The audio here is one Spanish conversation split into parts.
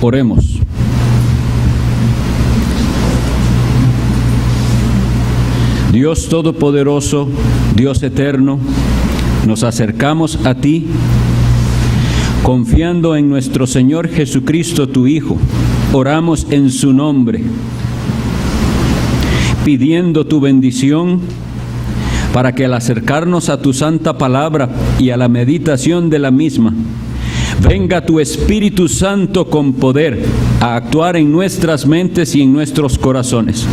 Oremos. Dios Todopoderoso, Dios Eterno, nos acercamos a ti confiando en nuestro Señor Jesucristo, tu Hijo. Oramos en su nombre, pidiendo tu bendición para que al acercarnos a tu santa palabra y a la meditación de la misma, venga tu Espíritu Santo con poder a actuar en nuestras mentes y en nuestros corazones.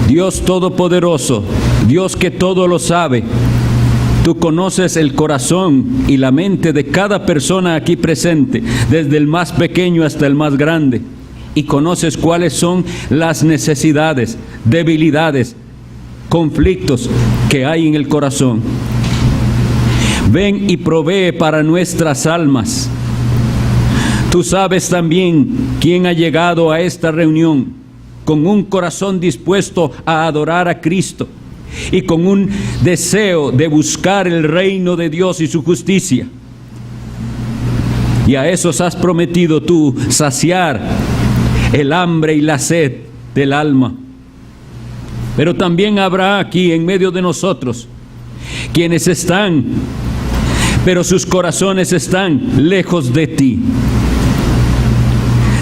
Dios Todopoderoso, Dios que todo lo sabe, tú conoces el corazón y la mente de cada persona aquí presente, desde el más pequeño hasta el más grande, y conoces cuáles son las necesidades, debilidades, conflictos que hay en el corazón. Ven y provee para nuestras almas. Tú sabes también quién ha llegado a esta reunión con un corazón dispuesto a adorar a Cristo y con un deseo de buscar el reino de Dios y su justicia. Y a esos has prometido tú saciar el hambre y la sed del alma. Pero también habrá aquí en medio de nosotros quienes están, pero sus corazones están lejos de ti.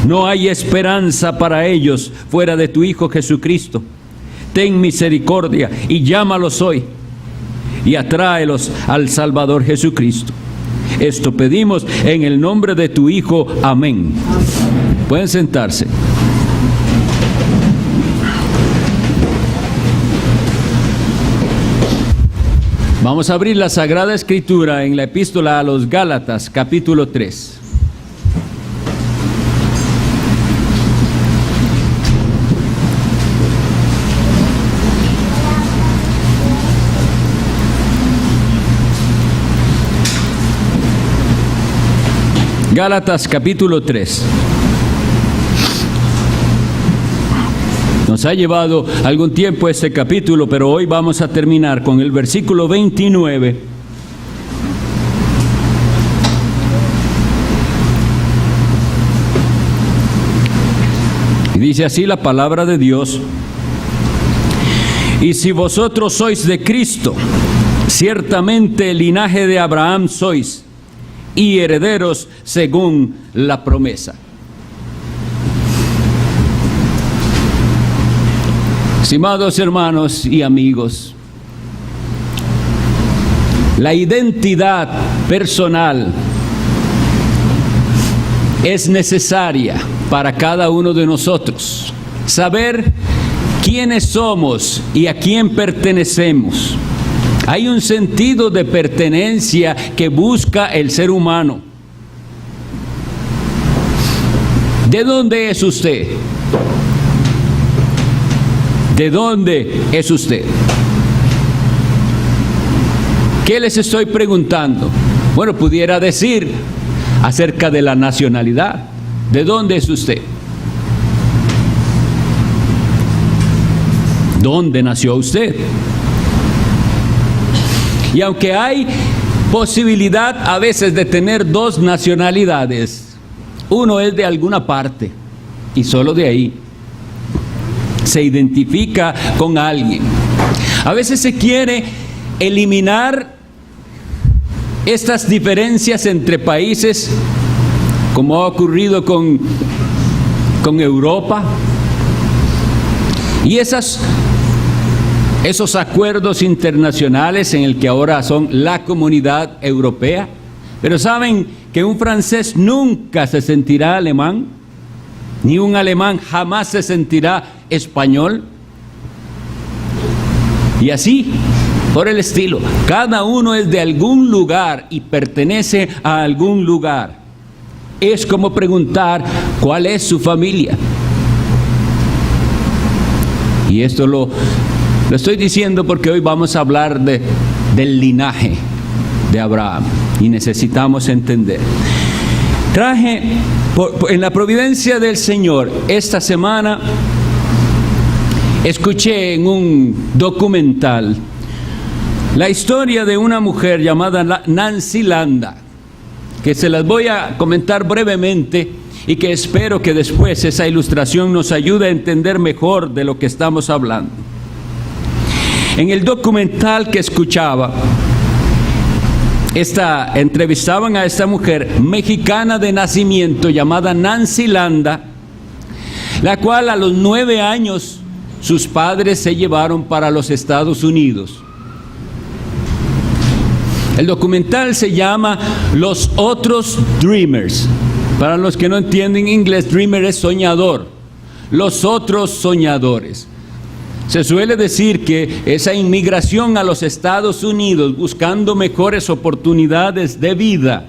No hay esperanza para ellos fuera de tu Hijo Jesucristo. Ten misericordia y llámalos hoy y atráelos al Salvador Jesucristo. Esto pedimos en el nombre de tu Hijo. Amén. Pueden sentarse. Vamos a abrir la Sagrada Escritura en la Epístola a los Gálatas, capítulo 3. Gálatas capítulo 3. Nos ha llevado algún tiempo este capítulo, pero hoy vamos a terminar con el versículo 29. Y dice así la palabra de Dios: y si vosotros sois de Cristo, ciertamente el linaje de Abraham sois, y herederos según la promesa. Estimados hermanos y amigos, la identidad personal es necesaria para cada uno de nosotros. Saber quiénes somos y a quién pertenecemos. Hay un sentido de pertenencia que busca el ser humano. ¿De dónde es usted? ¿De dónde es usted? ¿Qué les estoy preguntando? Bueno, pudiera decir acerca de la nacionalidad. ¿De dónde es usted? ¿Dónde nació usted? Y aunque hay posibilidad a veces de tener dos nacionalidades, uno es de alguna parte y solo de ahí se identifica con alguien. A veces se quiere eliminar estas diferencias entre países, como ha ocurrido con Europa, y esos acuerdos internacionales en el que ahora son la Comunidad Europea. Pero saben que un francés nunca se sentirá alemán, ni un alemán jamás se sentirá español. Y así, por el estilo, cada uno es de algún lugar y pertenece a algún lugar. Es como preguntar cuál es su familia. Y esto lo estoy diciendo porque hoy vamos a hablar del linaje de Abraham y necesitamos entender. Traje en la providencia del Señor esta semana, escuché en un documental la historia de una mujer llamada Nancy Landa. que se las voy a comentar brevemente y que espero que después esa ilustración nos ayude a entender mejor de lo que estamos hablando. En el documental que escuchaba, entrevistaban a esta mujer mexicana de nacimiento llamada Nancy Landa, la cual a los 9 años sus padres se llevaron para los Estados Unidos. El documental se llama Los Otros Dreamers. Para los que no entienden inglés, dreamer es soñador. Los otros soñadores. Se suele decir que esa inmigración a los Estados Unidos buscando mejores oportunidades de vida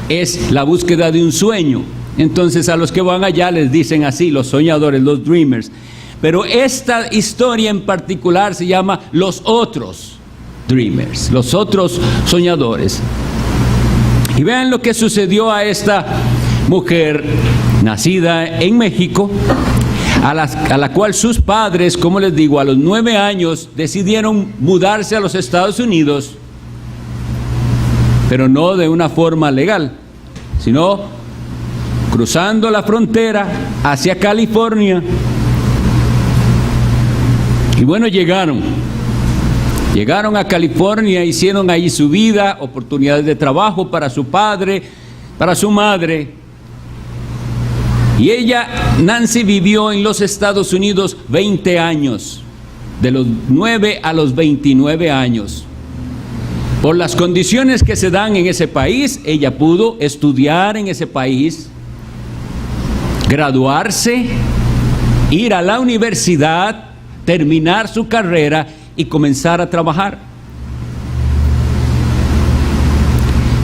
es la búsqueda de un sueño. Entonces a los que van allá les dicen así, los soñadores, los dreamers. Pero esta historia en particular se llama Los Otros Dreamers, los otros soñadores. Y vean lo que sucedió a esta mujer nacida en México, a la cual sus padres, como les digo, a los 9 años decidieron mudarse a los Estados Unidos, pero no de una forma legal, sino cruzando la frontera hacia California. Y bueno, llegaron a California, hicieron ahí su vida, oportunidades de trabajo para su padre, para su madre. Y ella, Nancy, vivió en los Estados Unidos 20 años, de los 9 a los 29 años. Por las condiciones que se dan en ese país, ella pudo estudiar en ese país, graduarse, ir a la universidad, terminar su carrera y comenzar a trabajar.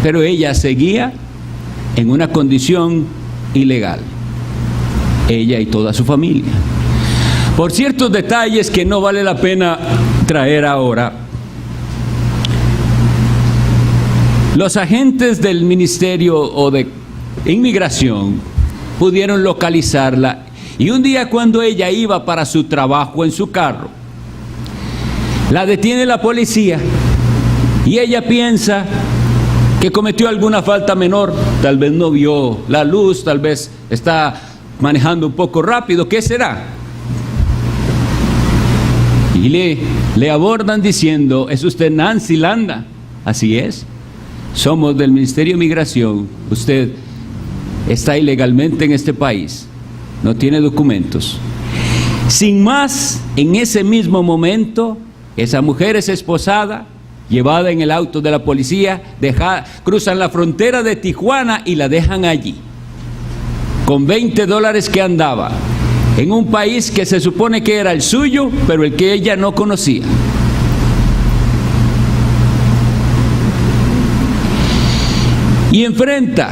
Pero ella seguía en una condición ilegal, ella y toda su familia. Por ciertos detalles que no vale la pena traer ahora, los agentes del Ministerio o de Inmigración pudieron localizarla, y un día cuando ella iba para su trabajo en su carro, la detiene la policía y ella piensa que cometió alguna falta menor, tal vez no vio la luz, tal vez está manejando un poco rápido, ¿qué será? Y le abordan diciendo, ¿es usted Nancy Landa? Así es, somos del Ministerio de Migración, usted está ilegalmente en este país, no tiene documentos. Sin más, en ese mismo momento, esa mujer es esposada, llevada en el auto de la policía, cruzan la frontera de Tijuana y la dejan allí, con $20 que andaba, en un país que se supone que era el suyo, pero el que ella no conocía. Y enfrenta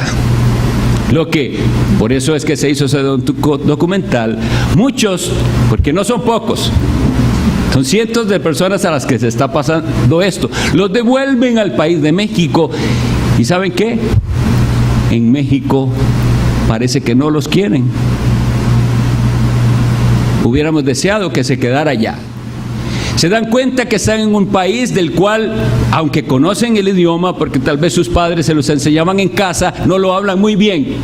lo que, por eso es que se hizo ese documental, muchos, porque no son pocos, son cientos de personas a las que se está pasando esto, los devuelven al país de México, y ¿saben qué? En México parece que no los quieren. Hubiéramos deseado que se quedara allá. Se dan cuenta que están en un país del cual, aunque conocen el idioma, porque tal vez sus padres se los enseñaban en casa, no lo hablan muy bien.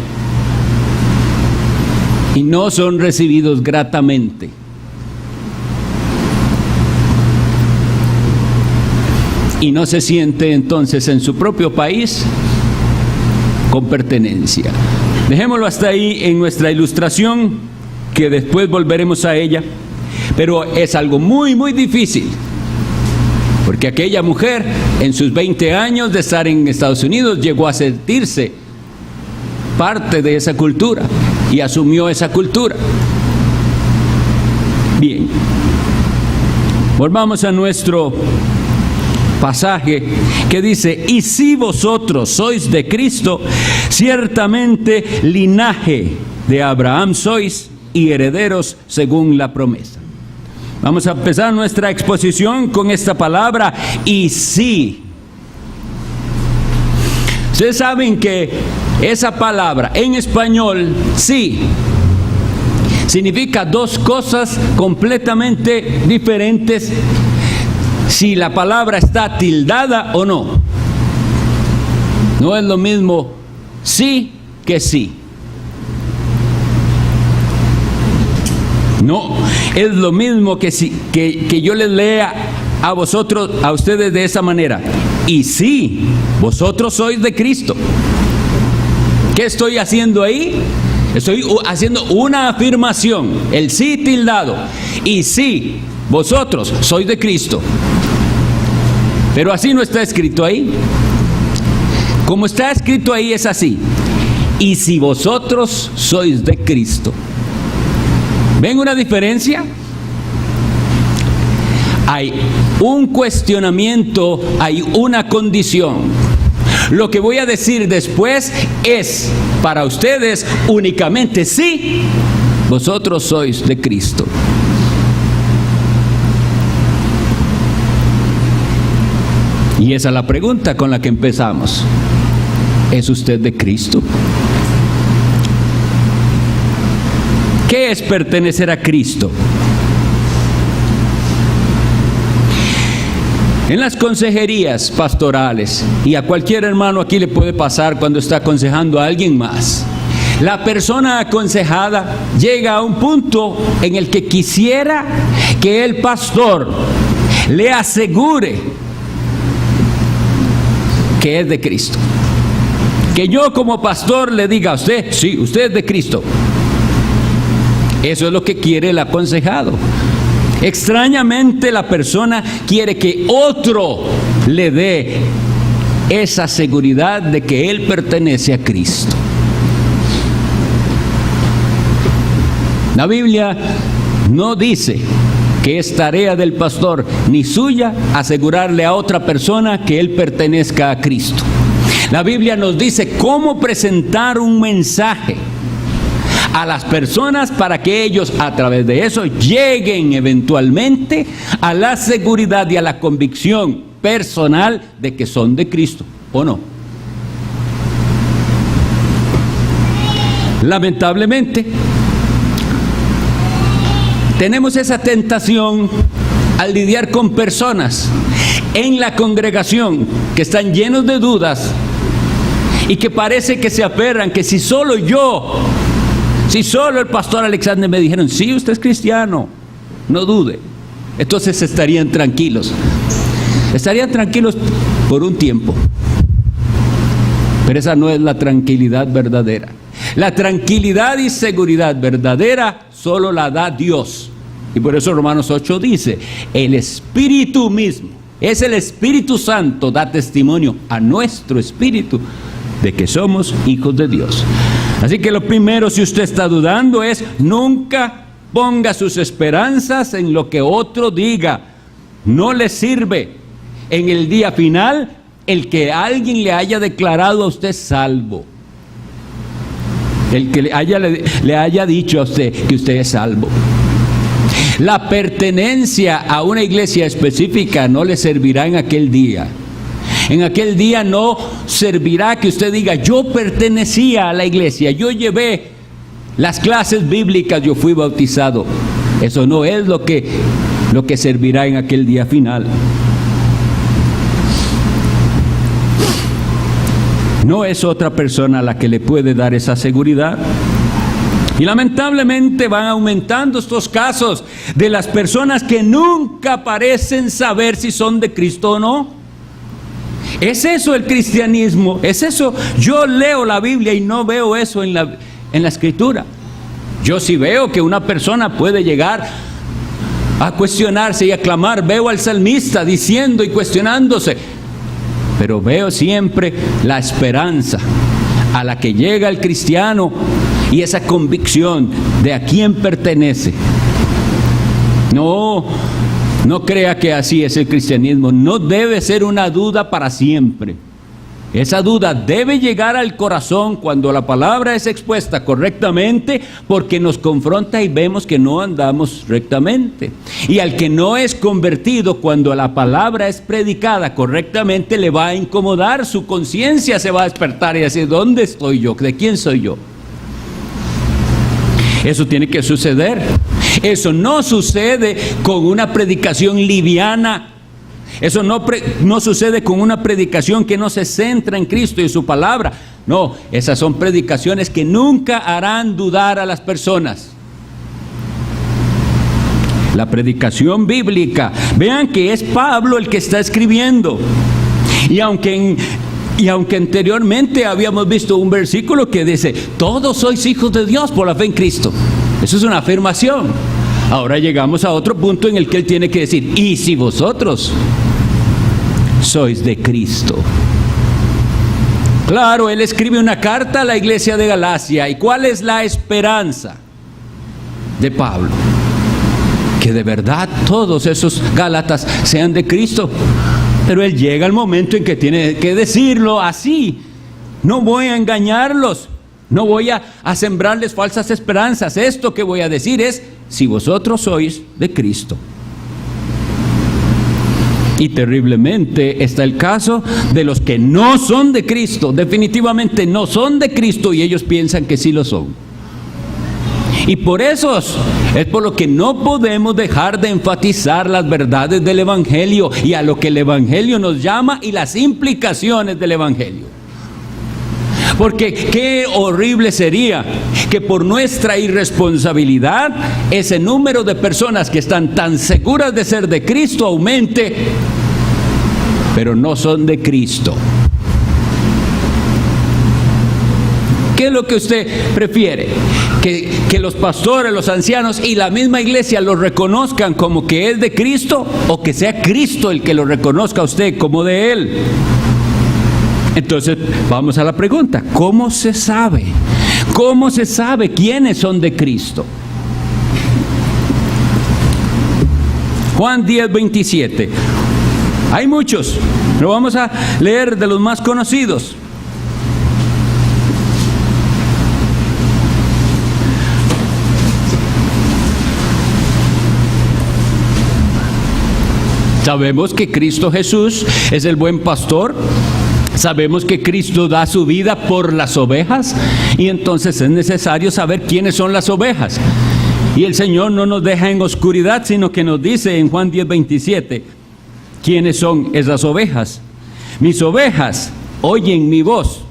Y no son recibidos gratamente. Y no se siente entonces en su propio país con pertenencia. Dejémoslo hasta ahí en nuestra ilustración, que después volveremos a ella. Pero es algo muy, muy difícil, porque aquella mujer, en sus 20 años de estar en Estados Unidos, llegó a sentirse parte de esa cultura y asumió esa cultura. Bien, volvamos a nuestro pasaje que dice, y si vosotros sois de Cristo, ciertamente linaje de Abraham sois y herederos según la promesa. Vamos a empezar nuestra exposición con esta palabra, y sí. Ustedes saben que esa palabra en español, sí, significa dos cosas completamente diferentes si la palabra está tildada o no. No es lo mismo sí que sí. No es lo mismo que yo les lea a vosotros, a ustedes de esa manera. Y sí, vosotros sois de Cristo. ¿Qué estoy haciendo ahí? Estoy haciendo una afirmación, el sí tildado. Y sí, vosotros sois de Cristo. Pero así no está escrito ahí. Como está escrito ahí es así. Y si vosotros sois de Cristo. ¿Ven una diferencia? Hay un cuestionamiento, hay una condición. Lo que voy a decir después es para ustedes únicamente sí, vosotros sois de Cristo. Y esa es la pregunta con la que empezamos. ¿Es usted de Cristo? ¿Qué es pertenecer a Cristo? En las consejerías pastorales, y a cualquier hermano aquí le puede pasar cuando está aconsejando a alguien más, la persona aconsejada llega a un punto en el que quisiera que el pastor le asegure que es de Cristo. Que yo como pastor le diga a usted, sí, usted es de Cristo. Eso es lo que quiere el aconsejado. Extrañamente la persona quiere que otro le dé esa seguridad de que él pertenece a Cristo. La Biblia no dice que es tarea del pastor ni suya asegurarle a otra persona que él pertenezca a Cristo. La Biblia nos dice cómo presentar un mensaje a las personas para que ellos a través de eso lleguen eventualmente a la seguridad y a la convicción personal de que son de Cristo, ¿o no? Lamentablemente, tenemos esa tentación al lidiar con personas en la congregación que están llenos de dudas y que parece que se aferran, que si solo yo, si solo el pastor Alexander me dijeron, sí, usted es cristiano, no dude, entonces estarían tranquilos. Estarían tranquilos por un tiempo. Pero esa no es la tranquilidad verdadera. La tranquilidad y seguridad verdadera solo la da Dios. Y por eso Romanos 8 dice, el Espíritu mismo, es el Espíritu Santo, da testimonio a nuestro espíritu de que somos hijos de Dios. Así que lo primero, si usted está dudando, es nunca ponga sus esperanzas en lo que otro diga. No le sirve en el día final el que alguien le haya declarado a usted salvo. El que le haya dicho a usted que usted es salvo. La pertenencia a una iglesia específica no le servirá en aquel día. En aquel día no servirá que usted diga, yo pertenecía a la iglesia, yo llevé las clases bíblicas, yo fui bautizado. Eso no es lo que servirá en aquel día final. No es otra persona la que le puede dar esa seguridad. Y lamentablemente van aumentando estos casos de las personas que nunca parecen saber si son de Cristo o no. ¿Es eso el cristianismo? ¿Es eso? Yo leo la Biblia y no veo eso en la Escritura. Yo sí veo que una persona puede llegar a cuestionarse y a clamar. Veo al salmista diciendo y cuestionándose. Pero veo siempre la esperanza a la que llega el cristiano y esa convicción de a quién pertenece. No crea que así es el cristianismo. No debe ser una duda para siempre. Esa duda debe llegar al corazón cuando la palabra es expuesta correctamente, porque nos confronta y vemos que no andamos rectamente. Y al que no es convertido, cuando la palabra es predicada correctamente, le va a incomodar, su conciencia se va a despertar y decir, ¿dónde estoy yo? ¿De quién soy yo? Eso tiene que suceder. Eso no sucede con una predicación liviana Eso no sucede con una predicación que no se centra en Cristo y su palabra. No, esas son predicaciones que nunca harán dudar a las personas. La predicación bíblica, vean que es Pablo el que está escribiendo. Y aunque anteriormente habíamos visto un versículo que dice, todos sois hijos de Dios por la fe en Cristo. Eso es una afirmación. Ahora llegamos a otro punto en el que él tiene que decir, y si vosotros sois de Cristo. Claro, él escribe una carta a la iglesia de Galacia. ¿Y cuál es la esperanza de Pablo? Que de verdad todos esos gálatas sean de Cristo. Pero él llega el momento en que tiene que decirlo así. No voy a engañarlos, no voy a sembrarles falsas esperanzas. Esto que voy a decir es, si vosotros sois de Cristo. Y terriblemente está el caso de los que no son de Cristo. Definitivamente no son de Cristo y ellos piensan que sí lo son. Y por eso es por lo que no podemos dejar de enfatizar las verdades del Evangelio y a lo que el Evangelio nos llama y las implicaciones del Evangelio. Porque qué horrible sería que por nuestra irresponsabilidad ese número de personas que están tan seguras de ser de Cristo aumente, pero no son de Cristo. ¿Qué es lo que usted prefiere? ¿Que los pastores, los ancianos y la misma iglesia lo reconozcan como que es de Cristo, o que sea Cristo el que lo reconozca a usted como de Él? Entonces vamos a la pregunta, ¿cómo se sabe? ¿Cómo se sabe quiénes son de Cristo? Juan 10:27. Hay muchos, pero vamos a leer de los más conocidos. Sabemos que Cristo Jesús es el buen pastor. Sabemos que Cristo da su vida por las ovejas, y entonces es necesario saber quiénes son las ovejas. Y el Señor no nos deja en oscuridad, sino que nos dice en Juan 10:27, ¿quiénes son esas ovejas? Mis ovejas oyen mi voz,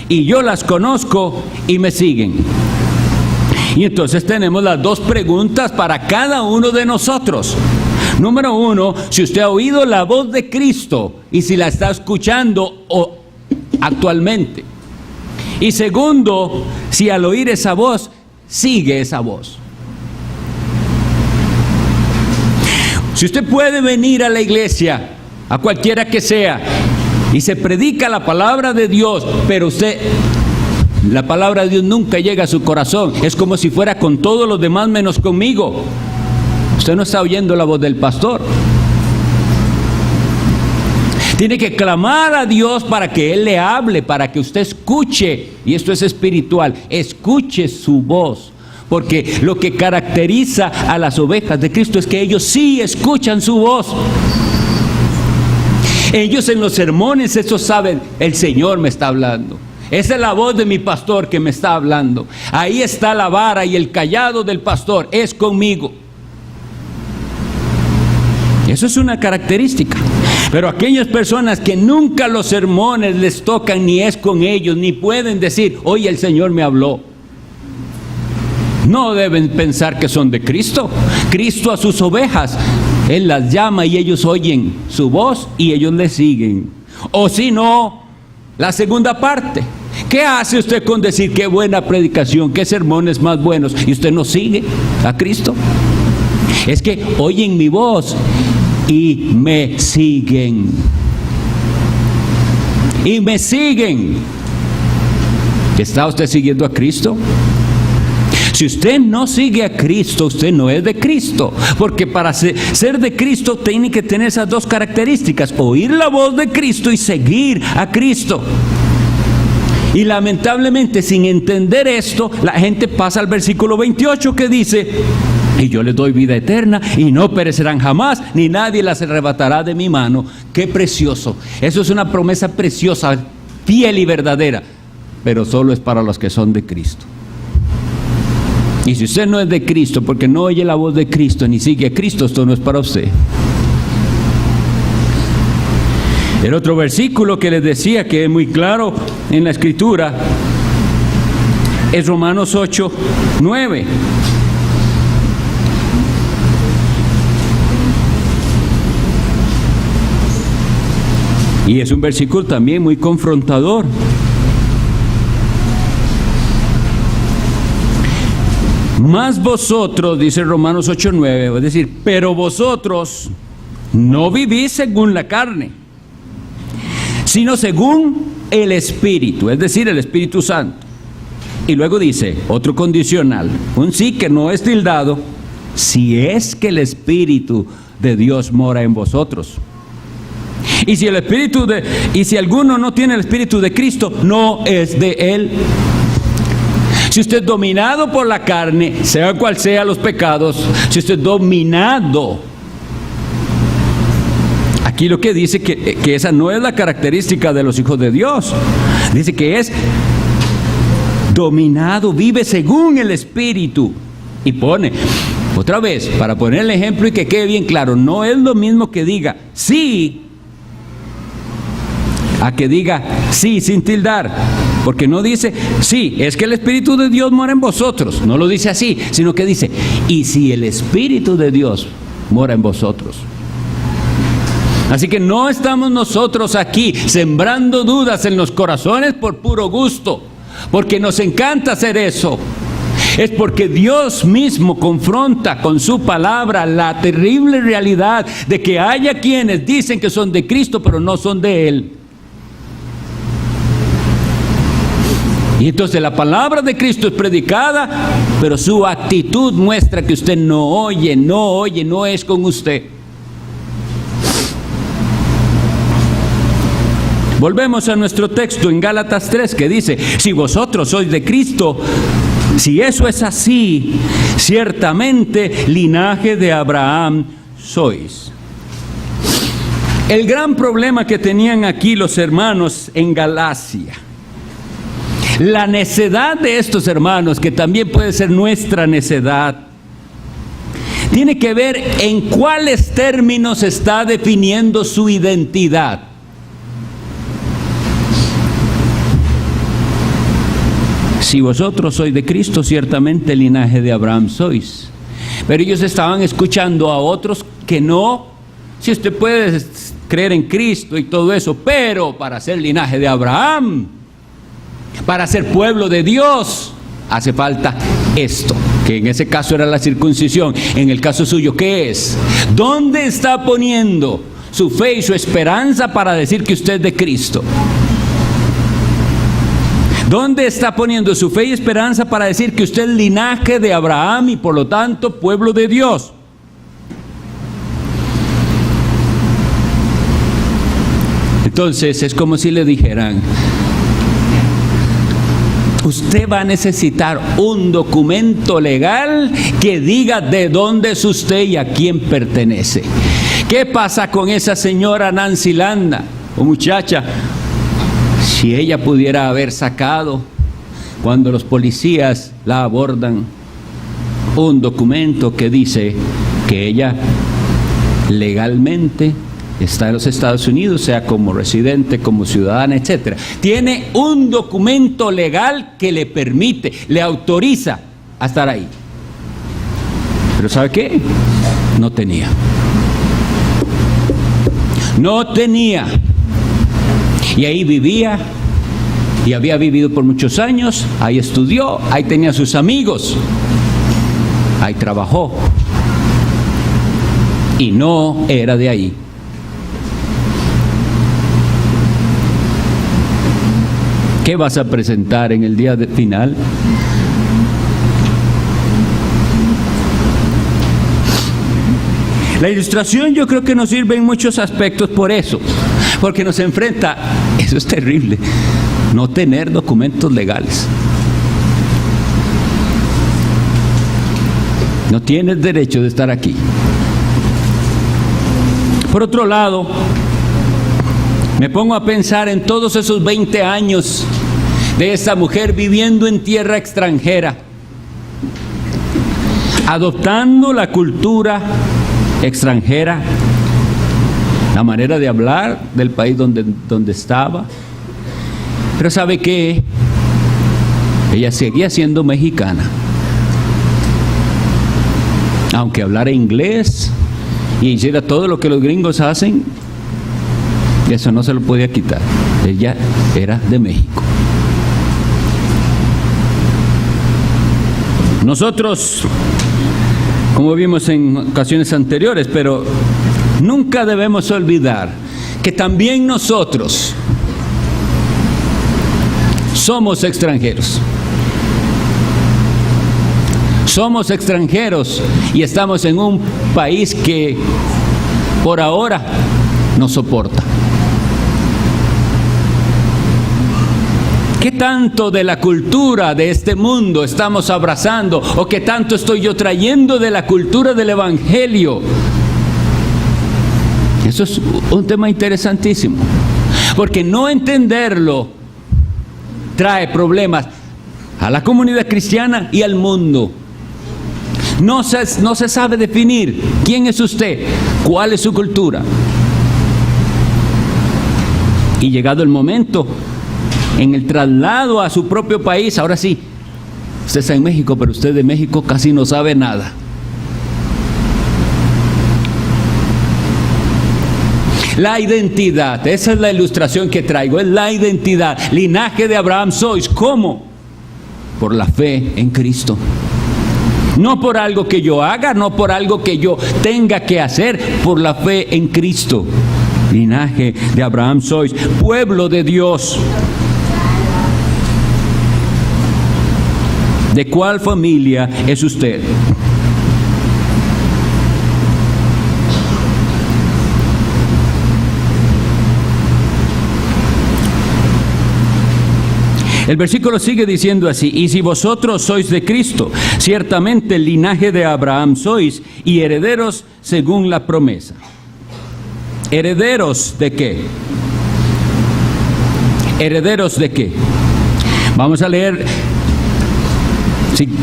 y yo las conozco y me siguen. Y entonces tenemos las dos preguntas para cada uno de nosotros. Número uno, si usted ha oído la voz de Cristo y si la está escuchando actualmente. Y segundo, si al oír esa voz, sigue esa voz. Si usted puede venir a la iglesia, a cualquiera que sea, y se predica la palabra de Dios, pero la palabra de Dios nunca llega a su corazón, es como si fuera con todos los demás menos conmigo. Usted no está oyendo la voz del pastor. Tiene que clamar a Dios para que Él le hable, para que usted escuche, y esto es espiritual, escuche su voz. Porque lo que caracteriza a las ovejas de Cristo es que ellos sí escuchan su voz. Ellos en los sermones, estos saben, el Señor me está hablando. Esa es la voz de mi pastor que me está hablando. Ahí está la vara y el cayado del pastor, es conmigo. Eso es una característica. Pero aquellas personas que nunca los sermones les tocan, ni es con ellos, ni pueden decir, hoy el Señor me habló, no deben pensar que son de Cristo. Cristo a sus ovejas, Él las llama y ellos oyen su voz y ellos le siguen. O si no, la segunda parte, ¿qué hace usted con decir qué buena predicación, qué sermones más buenos, y usted no sigue a Cristo? Es que oyen mi voz y me siguen. Y me siguen. ¿Está usted siguiendo a Cristo? Si usted no sigue a Cristo, usted no es de Cristo. Porque para ser de Cristo tiene que tener esas dos características: oír la voz de Cristo y seguir a Cristo. Y lamentablemente, sin entender esto, la gente pasa al versículo 28 que dice: y yo les doy vida eterna y no perecerán jamás, ni nadie las arrebatará de mi mano. ¡Qué precioso! Eso es una promesa preciosa, fiel y verdadera, pero solo es para los que son de Cristo. Y si usted no es de Cristo, porque no oye la voz de Cristo ni sigue a Cristo, esto no es para usted. El otro versículo que les decía que es muy claro en la Escritura es Romanos 8, 9. Y es un versículo también muy confrontador. Mas vosotros, dice Romanos 8, 9, es decir, pero vosotros no vivís según la carne, sino según el Espíritu, es decir, el Espíritu Santo. Y luego dice, otro condicional, un sí que no es tildado, si es que el Espíritu de Dios mora en vosotros. Y si alguno no tiene el Espíritu de Cristo, no es de él. Si usted es dominado por la carne, sea cual sea los pecados, si usted es dominado, aquí lo que dice que esa no es la característica de los hijos de Dios. Dice que es dominado, vive según el Espíritu. Y pone, otra vez, para poner el ejemplo y que quede bien claro, no es lo mismo que diga sí a que diga sí sin tildar, porque no dice sí, es que el Espíritu de Dios mora en vosotros, no lo dice así, sino que dice y si el Espíritu de Dios mora en vosotros. Así que no estamos nosotros aquí sembrando dudas en los corazones por puro gusto, porque nos encanta hacer eso. Es porque Dios mismo confronta con su palabra la terrible realidad de que haya quienes dicen que son de Cristo pero no son de Él. Y entonces la palabra de Cristo es predicada, pero su actitud muestra que usted no oye, no es con usted. Volvemos a nuestro texto en Gálatas 3 que dice, si vosotros sois de Cristo, si eso es así, ciertamente linaje de Abraham sois. El gran problema que tenían aquí los hermanos en Galacia, la necedad de estos hermanos, que también puede ser nuestra necedad, tiene que ver en cuáles términos está definiendo su identidad. Si vosotros sois de Cristo, ciertamente linaje de Abraham sois. Pero ellos estaban escuchando a otros que no, si usted puede creer en Cristo y todo eso, pero para ser linaje de Abraham, para ser pueblo de Dios, hace falta esto, que en ese caso era la circuncisión. En el caso suyo, ¿qué es? ¿Dónde está poniendo su fe y su esperanza para decir que usted es de Cristo? ¿Dónde está poniendo su fe y esperanza para decir que usted es linaje de Abraham y por lo tanto pueblo de Dios? Entonces es como si le dijeran, usted va a necesitar un documento legal que diga de dónde es usted y a quién pertenece. ¿Qué pasa con esa señora Nancy Landa, o muchacha? Si ella pudiera haber sacado, cuando los policías la abordan, un documento que dice que ella legalmente está en los Estados Unidos, sea como residente, como ciudadana, etc. Tiene un documento legal que le permite, le autoriza a estar ahí. Pero ¿sabe qué? No tenía. No tenía. Y ahí vivía, y había vivido por muchos años, ahí estudió, ahí tenía sus amigos, ahí trabajó, y no era de ahí. ¿Qué vas a presentar en el día final? La ilustración yo creo que nos sirve en muchos aspectos por eso, porque nos enfrenta, eso es terrible, no tener documentos legales. No tienes derecho de estar aquí. Por otro lado, me pongo a pensar en todos esos 20 años de esa mujer viviendo en tierra extranjera, adoptando la cultura extranjera, la manera de hablar del país donde estaba. Pero ¿sabe qué? Ella seguía siendo mexicana. Aunque hablara inglés y hiciera todo lo que los gringos hacen, eso no se lo podía quitar. Ella era de México. Nosotros, como vimos en ocasiones anteriores, pero nunca debemos olvidar que también nosotros somos extranjeros. Somos extranjeros y estamos en un país que por ahora nos soporta. ¿Qué tanto de la cultura de este mundo estamos abrazando? ¿O qué tanto estoy yo trayendo de la cultura del Evangelio? Eso es un tema interesantísimo. Porque no entenderlo trae problemas a la comunidad cristiana y al mundo. No se sabe definir quién es usted, cuál es su cultura. Y llegado el momento, en el traslado a su propio país, ahora sí, usted está en México, pero usted de México casi no sabe nada. La identidad, esa es la ilustración que traigo, es la identidad. Linaje de Abraham sois. ¿Cómo? Por la fe en Cristo. No por algo que yo haga, no por algo que yo tenga que hacer, por la fe en Cristo. Linaje de Abraham sois, pueblo de Dios. ¿De cuál familia es usted? El versículo sigue diciendo así: y si vosotros sois de Cristo, ciertamente el linaje de Abraham sois, y herederos según la promesa. ¿Herederos de qué? ¿Herederos de qué? Vamos a leer,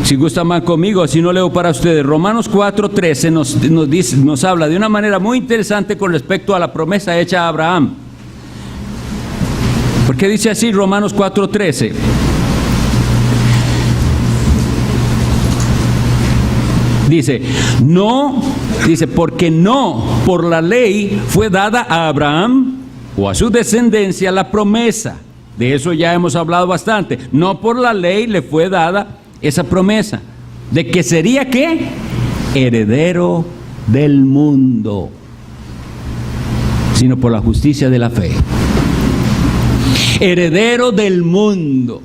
si gusta más conmigo, si no leo para ustedes. Romanos 4:13 nos habla de una manera muy interesante con respecto a la promesa hecha a Abraham. ¿Por qué dice así Romanos 4:13? Dice, porque no por la ley fue dada a Abraham o a su descendencia la promesa. De eso ya hemos hablado bastante. No por la ley le fue dada esa promesa. ¿De que sería qué? Heredero del mundo, sino por la justicia de la fe. Heredero del mundo.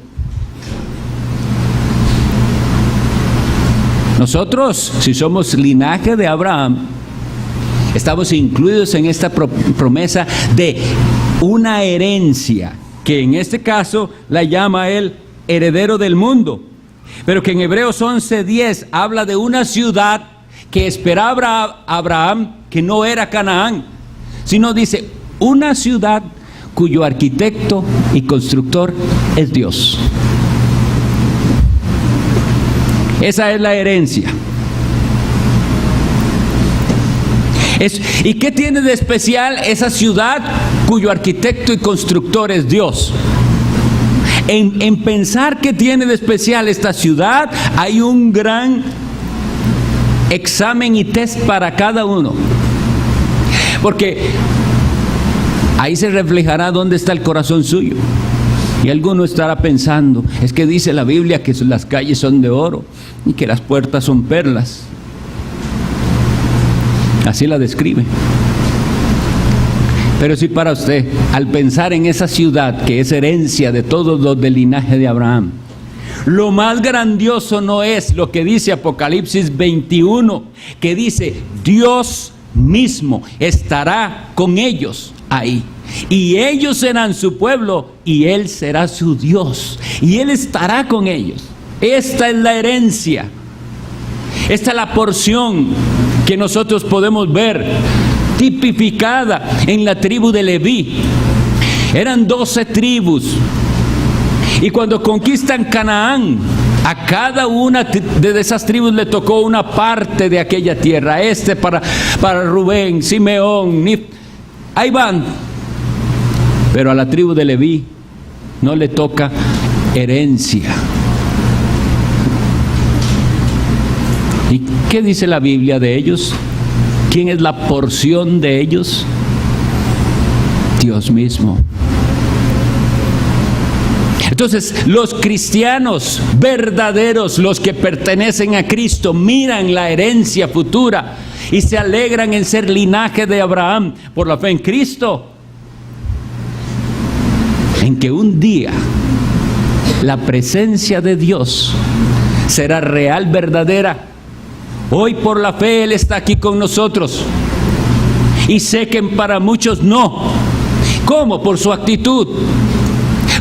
Nosotros, si somos linaje de Abraham, estamos incluidos en esta promesa de una herencia, que en este caso la llama él heredero del mundo, pero que en Hebreos 11:10 habla de una ciudad que esperaba Abraham, que no era Canaán, sino dice una ciudad cuyo arquitecto y constructor es Dios. Esa es la herencia. ¿Y qué tiene de especial esa ciudad cuyo arquitecto y constructor es Dios? En pensar qué tiene de especial esta ciudad, hay un gran examen y test para cada uno. Porque ahí se reflejará dónde está el corazón suyo. Y alguno estará pensando, es que dice la Biblia que las calles son de oro y que las puertas son perlas. Así la describe. Pero si para usted, al pensar en esa ciudad que es herencia de todos los del linaje de Abraham, lo más grandioso no es lo que dice Apocalipsis 21, que dice, Dios mismo estará con ellos ahí. Y ellos serán su pueblo y Él será su Dios. Y Él estará con ellos. Esta es la herencia. Esta es la porción que nosotros podemos ver tipificada en la tribu de Leví. Eran 12 tribus. Y cuando conquistan Canaán, a cada una de esas tribus le tocó una parte de aquella tierra. Para Rubén, Simeón, Ahí van. Pero a la tribu de Leví no le toca herencia. ¿Y qué dice la Biblia de ellos? ¿Quién es la porción de ellos? Dios mismo. Entonces, los cristianos verdaderos, los que pertenecen a Cristo, miran la herencia futura y se alegran en ser linaje de Abraham por la fe en Cristo, en que un día la presencia de Dios será real, verdadera. Hoy por la fe Él está aquí con nosotros, y sé que para muchos no. ¿Cómo? Por su actitud.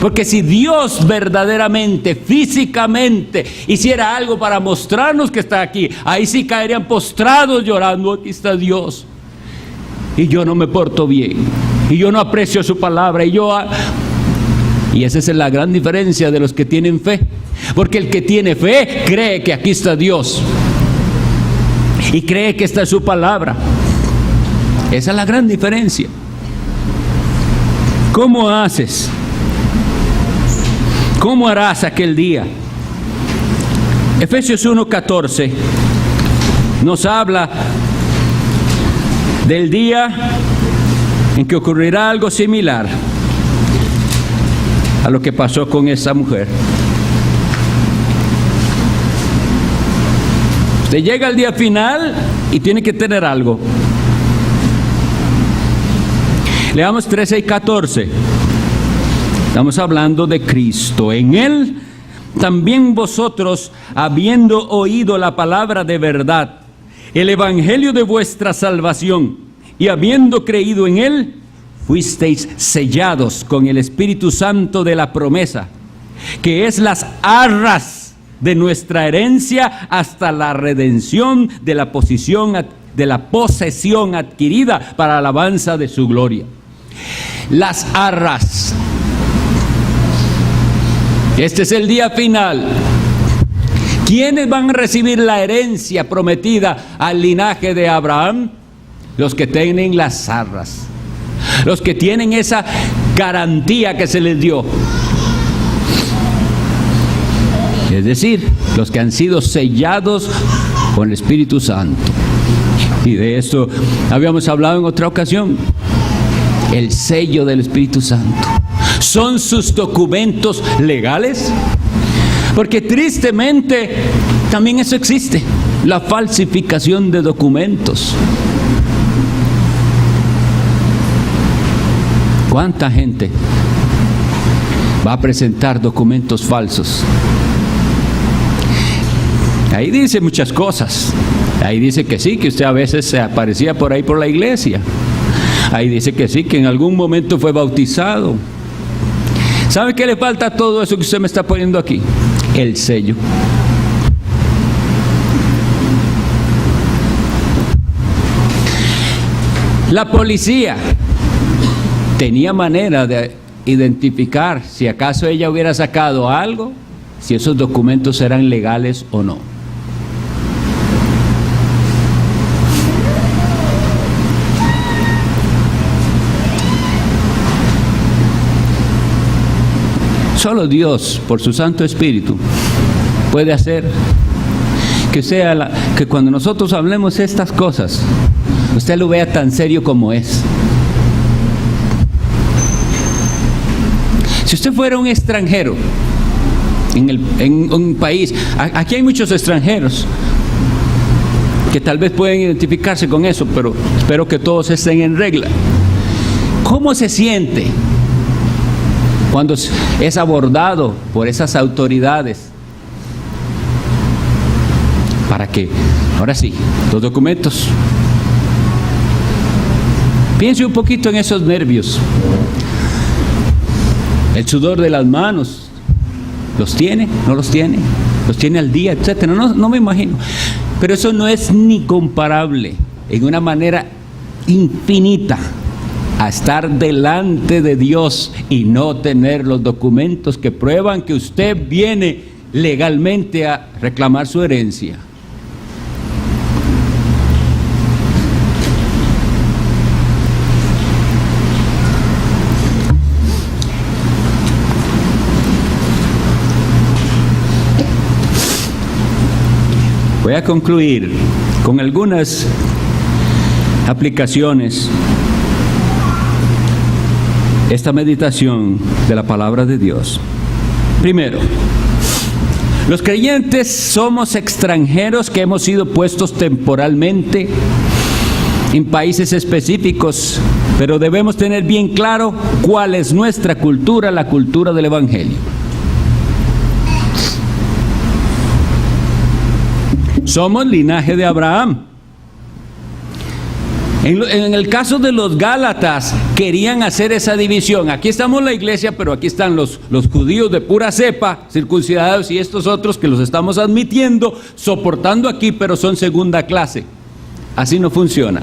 Porque si Dios verdaderamente, físicamente, hiciera algo para mostrarnos que está aquí, ahí sí caerían postrados llorando: aquí está Dios, y yo no me porto bien, y yo no aprecio su palabra, y esa es la gran diferencia de los que tienen fe. Porque el que tiene fe cree que aquí está Dios, y cree que esta es su palabra. Esa es la gran diferencia. ¿Cómo haces? ¿Cómo harás aquel día? Efesios 1:14 nos habla del día en que ocurrirá algo similar a lo que pasó con esa mujer. Usted llega al día final y tiene que tener algo. Leamos 13 y 14. Estamos hablando de Cristo. En Él también vosotros, habiendo oído la palabra de verdad, el evangelio de vuestra salvación, y habiendo creído en Él, fuisteis sellados con el Espíritu Santo de la promesa, que es las arras de nuestra herencia hasta la redención de la posesión adquirida para alabanza de su gloria. Las arras. Este es el día final. ¿Quiénes van a recibir la herencia prometida al linaje de Abraham? Los que tienen las arras, los que tienen esa garantía que se les dio. Es decir, los que han sido sellados con el Espíritu Santo. Y de esto habíamos hablado en otra ocasión. El sello del Espíritu Santo. ¿Son sus documentos legales? Porque tristemente también eso existe, la falsificación de documentos. ¿Cuánta gente va a presentar documentos falsos? Ahí dice muchas cosas. Ahí dice que sí, que usted a veces se aparecía por ahí por la iglesia. Ahí dice que sí, que en algún momento fue bautizado. ¿Sabe qué le falta a todo eso que usted me está poniendo aquí? El sello. La policía tenía manera de identificar si acaso ella hubiera sacado algo, si esos documentos eran legales o no. Solo Dios, por su Santo Espíritu, puede hacer que cuando nosotros hablemos estas cosas, usted lo vea tan serio como es. Si usted fuera un extranjero en un país, aquí hay muchos extranjeros que tal vez pueden identificarse con eso, pero espero que todos estén en regla. ¿Cómo se siente cuando es abordado por esas autoridades para que, ahora sí, los documentos? Piense un poquito en esos nervios, el sudor de las manos. ¿Los tiene? ¿No los tiene? ¿Los tiene al día? Etcétera. No me imagino. Pero eso no es ni comparable en una manera infinita a estar delante de Dios y no tener los documentos que prueban que usted viene legalmente a reclamar su herencia. Voy a concluir con algunas aplicaciones esta meditación de la palabra de Dios. Primero, los creyentes somos extranjeros que hemos sido puestos temporalmente en países específicos, pero debemos tener bien claro cuál es nuestra cultura, la cultura del Evangelio. Somos linaje de Abraham. En el caso de los Gálatas, querían hacer esa división. Aquí estamos la iglesia, pero aquí están los judíos de pura cepa, circuncidados, y estos otros que los estamos admitiendo, soportando aquí, pero son segunda clase. Así no funciona.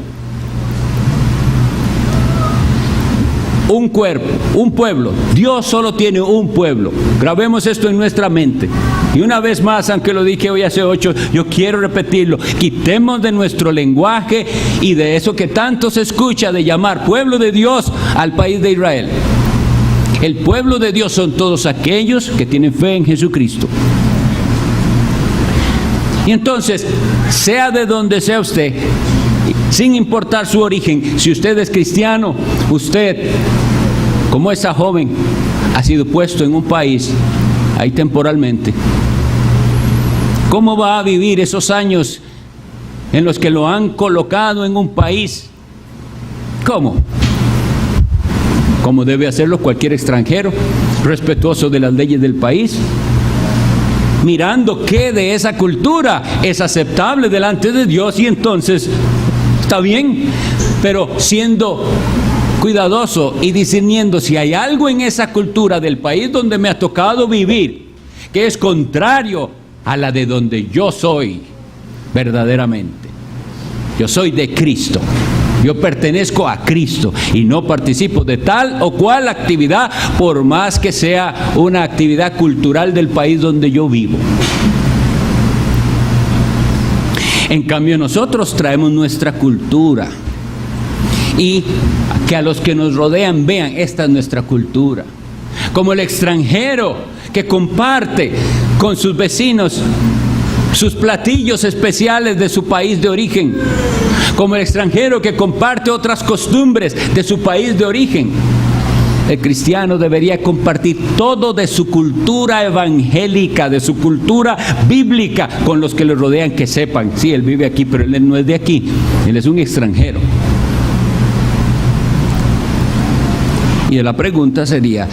Un cuerpo, un pueblo. Dios solo tiene un pueblo. Grabemos esto en nuestra mente. Y una vez más, aunque lo dije hoy hace 8, yo quiero repetirlo. Quitemos de nuestro lenguaje y de eso que tanto se escucha de llamar pueblo de Dios al país de Israel. El pueblo de Dios son todos aquellos que tienen fe en Jesucristo. Y entonces, sea de donde sea usted, sin importar su origen, si usted es cristiano, usted, como esa joven, ha sido puesto en un país, ahí temporalmente. ¿Cómo va a vivir esos años en los que lo han colocado en un país? ¿Cómo? Como debe hacerlo cualquier extranjero, respetuoso de las leyes del país, mirando qué de esa cultura es aceptable delante de Dios, y entonces está bien, pero siendo cuidadoso y discerniendo si hay algo en esa cultura del país donde me ha tocado vivir que es contrario a la de donde yo soy verdaderamente. Yo soy de Cristo, yo pertenezco a Cristo y no participo de tal o cual actividad, por más que sea una actividad cultural del país donde yo vivo. En cambio, nosotros traemos nuestra cultura, y que a los que nos rodean vean, esta es nuestra cultura. Como el extranjero que comparte con sus vecinos sus platillos especiales de su país de origen, como el extranjero que comparte otras costumbres de su país de origen. El cristiano debería compartir todo de su cultura evangélica, de su cultura bíblica, con los que le rodean, que sepan, sí, él vive aquí, pero él no es de aquí, él es un extranjero. Y la pregunta sería,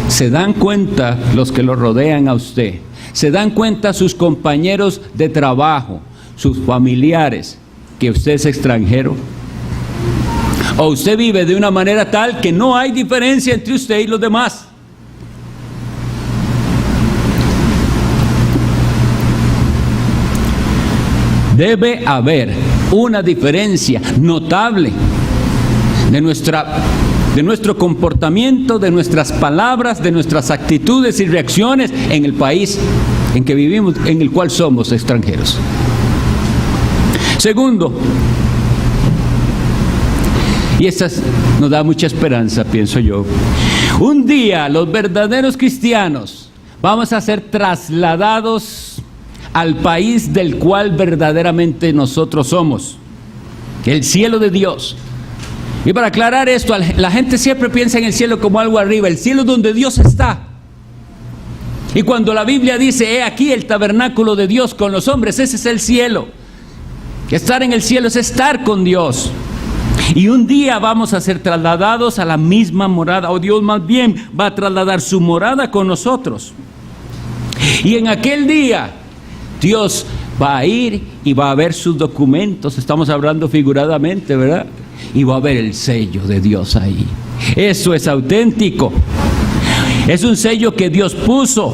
¿se dan cuenta los que lo rodean a usted? ¿Se dan cuenta sus compañeros de trabajo, sus familiares, que usted es extranjero? ¿O usted vive de una manera tal que no hay diferencia entre usted y los demás? Debe haber una diferencia notable de nuestro comportamiento, de nuestras palabras, de nuestras actitudes y reacciones en el país en que vivimos, en el cual somos extranjeros. Segundo, y esta nos da mucha esperanza, pienso yo, un día los verdaderos cristianos vamos a ser trasladados al país del cual verdaderamente nosotros somos, el cielo de Dios. Y para aclarar esto, la gente siempre piensa en el cielo como algo arriba. El cielo es donde Dios está. Y cuando la Biblia dice, he aquí el tabernáculo de Dios con los hombres, ese es el cielo. Estar en el cielo es estar con Dios. Y un día vamos a ser trasladados a la misma morada, o Dios más bien va a trasladar su morada con nosotros. Y en aquel día, Dios va a ir y va a ver sus documentos. Estamos hablando figuradamente, ¿verdad? Y va a ver el sello de Dios ahí. Eso es auténtico. Es un sello que Dios puso.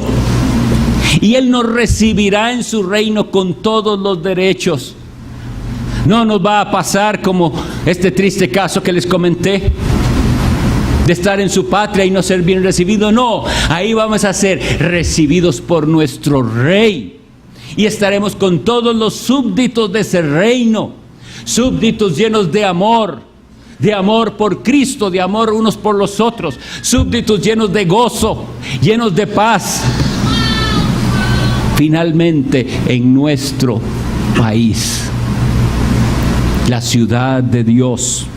Y Él nos recibirá en su reino con todos los derechos. No nos va a pasar como este triste caso que les comenté, de estar en su patria y no ser bien recibido. No, ahí vamos a ser recibidos por nuestro Rey. Y estaremos con todos los súbditos de ese reino. Súbditos llenos de amor por Cristo, de amor unos por los otros, súbditos llenos de gozo, llenos de paz. Finalmente, en nuestro país, la ciudad de Dios.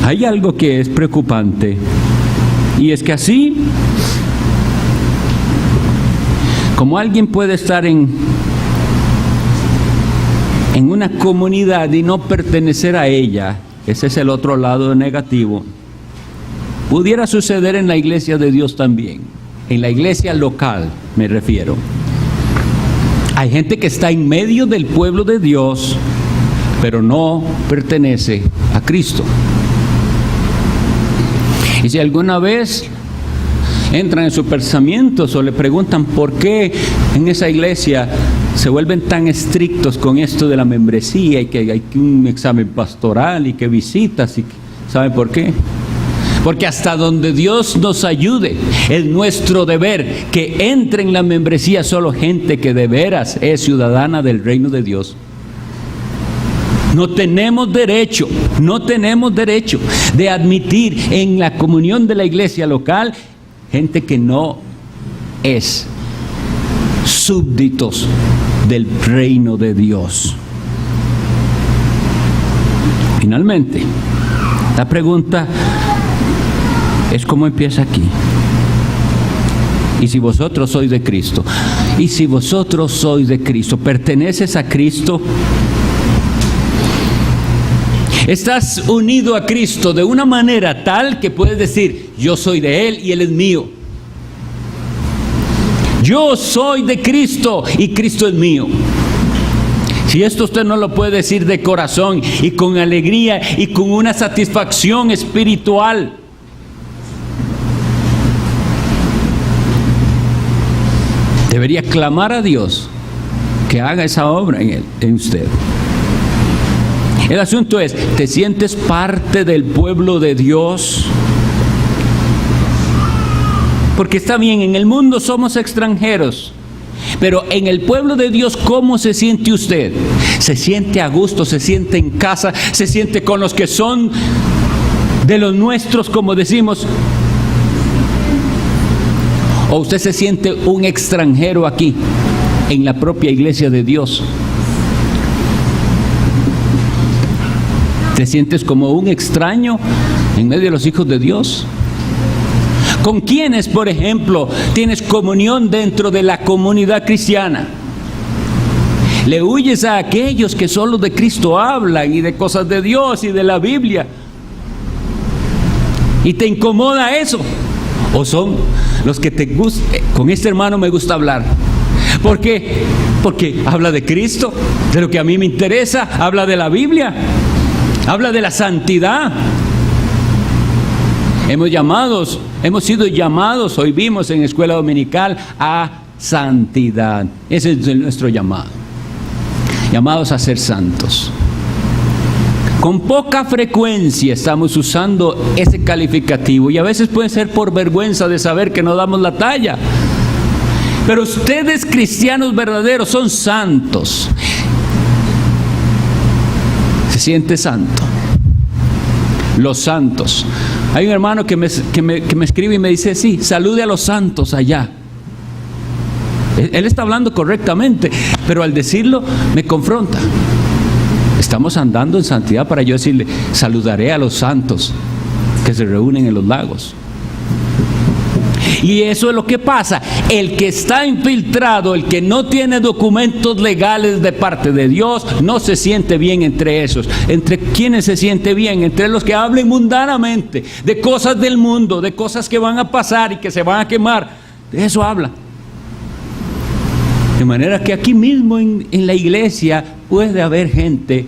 Hay algo que es preocupante, y es que así como alguien puede estar en una comunidad y no pertenecer a ella, ese es el otro lado negativo, pudiera suceder en la iglesia de Dios también, en la iglesia local me refiero. Hay gente que está en medio del pueblo de Dios, pero no pertenece a Cristo. Y si alguna vez entran en sus pensamientos o le preguntan por qué en esa iglesia se vuelven tan estrictos con esto de la membresía y que hay un examen pastoral y que visitas, ¿saben por qué? Porque hasta donde Dios nos ayude, es nuestro deber que entre en la membresía solo gente que de veras es ciudadana del reino de Dios. No tenemos derecho de admitir en la comunión de la iglesia local gente que no es súbditos del reino de Dios. Finalmente, la pregunta es cómo empieza aquí. Y si vosotros sois de Cristo, ¿perteneces a Cristo? Estás unido a Cristo de una manera tal que puedes decir, yo soy de Él y Él es mío. Yo soy de Cristo y Cristo es mío. Si esto usted no lo puede decir de corazón y con alegría y con una satisfacción espiritual, debería clamar a Dios que haga esa obra en usted. El asunto es, ¿te sientes parte del pueblo de Dios? Porque está bien, en el mundo somos extranjeros, pero en el pueblo de Dios, ¿cómo se siente usted? ¿Se siente a gusto? ¿Se siente en casa? ¿Se siente con los que son de los nuestros, como decimos? ¿O usted se siente un extranjero aquí, en la propia iglesia de Dios? ¿Te sientes como un extraño en medio de los hijos de Dios? ¿Con quiénes, por ejemplo, tienes comunión dentro de la comunidad cristiana? ¿Le huyes a aquellos que solo de Cristo hablan y de cosas de Dios y de la Biblia? ¿Y te incomoda eso? ¿O son los que te gustan? Con este hermano me gusta hablar. ¿Por qué? Porque habla de Cristo, de lo que a mí me interesa, habla de la Biblia. Habla de la santidad. Hemos sido llamados, hoy vimos en escuela dominical, a santidad. Ese es nuestro llamado. Llamados a ser santos. Con poca frecuencia estamos usando ese calificativo y a veces puede ser por vergüenza de saber que no damos la talla. Pero ustedes, cristianos verdaderos, son santos. Se siente santo. Los santos. Hay un hermano que me escribe y me dice, sí, salude a los santos allá. Él está hablando correctamente, pero al decirlo me confronta. Estamos andando en santidad para yo decirle, saludaré a los santos que se reúnen en los lagos. Y eso es lo que pasa. El que está infiltrado, el que no tiene documentos legales de parte de Dios, no se siente bien entre esos. ¿Entre quiénes se siente bien? Entre los que hablen mundanamente, de cosas del mundo, de cosas que van a pasar y que se van a quemar. De eso habla. De manera que aquí mismo en la iglesia puede haber gente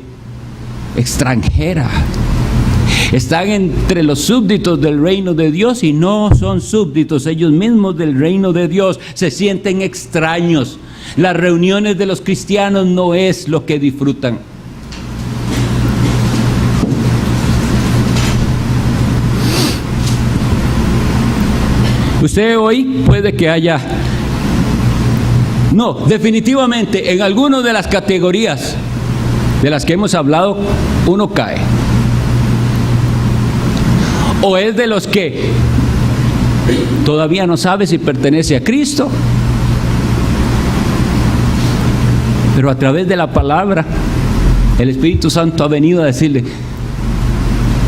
extranjera. Están entre los súbditos del reino de Dios y no son súbditos ellos mismos del reino de Dios. Se sienten extraños. Las reuniones de los cristianos no es lo que disfrutan. Usted hoy puede que haya... No, definitivamente en alguna de las categorías de las que hemos hablado, uno cae. O es de los que todavía no sabe si pertenece a Cristo. Pero a través de la palabra, el Espíritu Santo ha venido a decirle: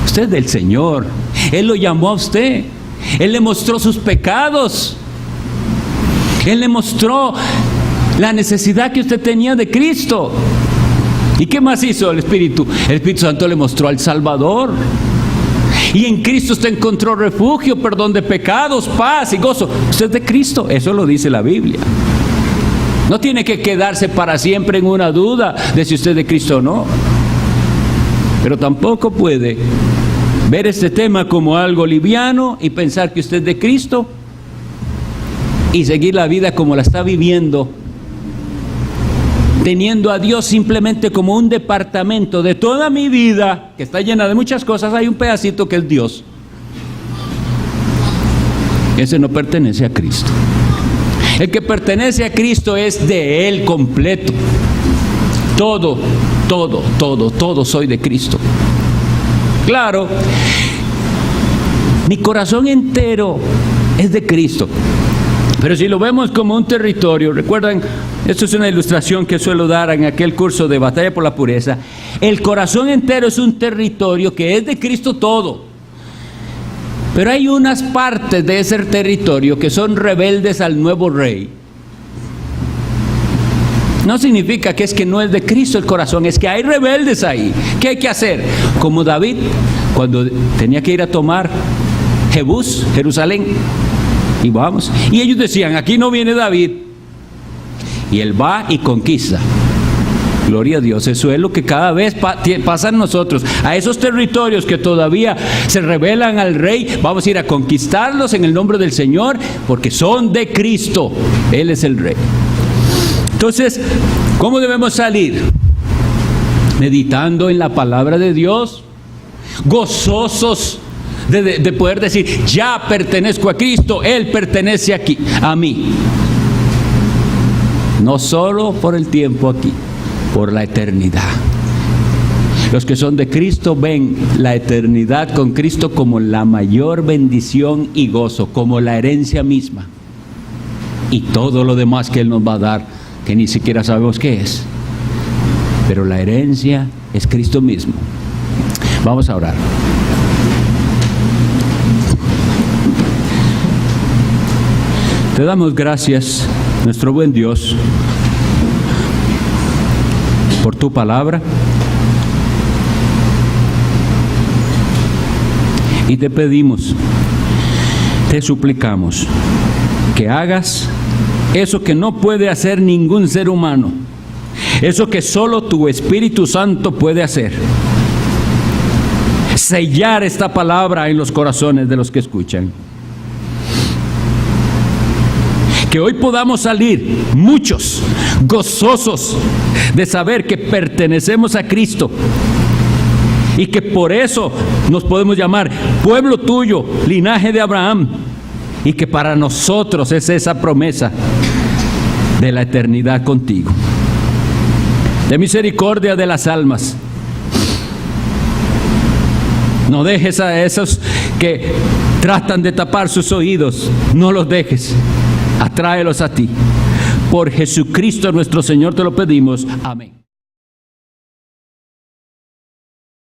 usted es del Señor. Él lo llamó a usted. Él le mostró sus pecados. Él le mostró la necesidad que usted tenía de Cristo. ¿Y qué más hizo el Espíritu? El Espíritu Santo le mostró al Salvador. Y en Cristo usted encontró refugio, perdón de pecados, paz y gozo. Usted es de Cristo. Eso lo dice la Biblia. No tiene que quedarse para siempre en una duda de si usted es de Cristo o no. Pero tampoco puede ver este tema como algo liviano y pensar que usted es de Cristo y seguir la vida como la está viviendo, teniendo a Dios simplemente como un departamento de toda mi vida, que está llena de muchas cosas. Hay un pedacito que es Dios. Ese no pertenece a Cristo. El que pertenece a Cristo es de Él completo. Todo soy de Cristo. Claro, mi corazón entero es de Cristo. Pero si lo vemos como un territorio, recuerdan, esto es una ilustración que suelo dar en aquel curso de Batalla por la Pureza. El corazón entero es un territorio que es de Cristo todo. Pero hay unas partes de ese territorio que son rebeldes al nuevo rey. No significa que es que no es de Cristo el corazón, es que hay rebeldes ahí. ¿Qué hay que hacer? Como David, cuando tenía que ir a tomar Jebús, Jerusalén, y vamos. Y ellos decían: aquí no viene David. Y él va y conquista. Gloria a Dios. Eso es lo que cada vez pasa en nosotros. A esos territorios que todavía se rebelan al rey, vamos a ir a conquistarlos en el nombre del Señor, porque son de Cristo. Él es el rey. Entonces, ¿cómo debemos salir? Meditando en la palabra de Dios, gozosos de poder decir: ya pertenezco a Cristo, Él pertenece aquí, a mí. No solo por el tiempo aquí, por la eternidad. Los que son de Cristo ven la eternidad con Cristo como la mayor bendición y gozo, como la herencia misma. Y todo lo demás que Él nos va a dar, que ni siquiera sabemos qué es. Pero la herencia es Cristo mismo. Vamos a orar. Te damos gracias, nuestro buen Dios, por tu palabra, y te pedimos, te suplicamos que hagas eso que no puede hacer ningún ser humano, eso que solo tu Espíritu Santo puede hacer: sellar esta palabra en los corazones de los que escuchan. Que hoy podamos salir muchos gozosos de saber que pertenecemos a Cristo y que por eso nos podemos llamar pueblo tuyo, linaje de Abraham, y que para nosotros es esa promesa de la eternidad contigo. De misericordia de las almas, no dejes a esos que tratan de tapar sus oídos, no los dejes. Atráelos a ti. Por Jesucristo nuestro Señor te lo pedimos. Amén.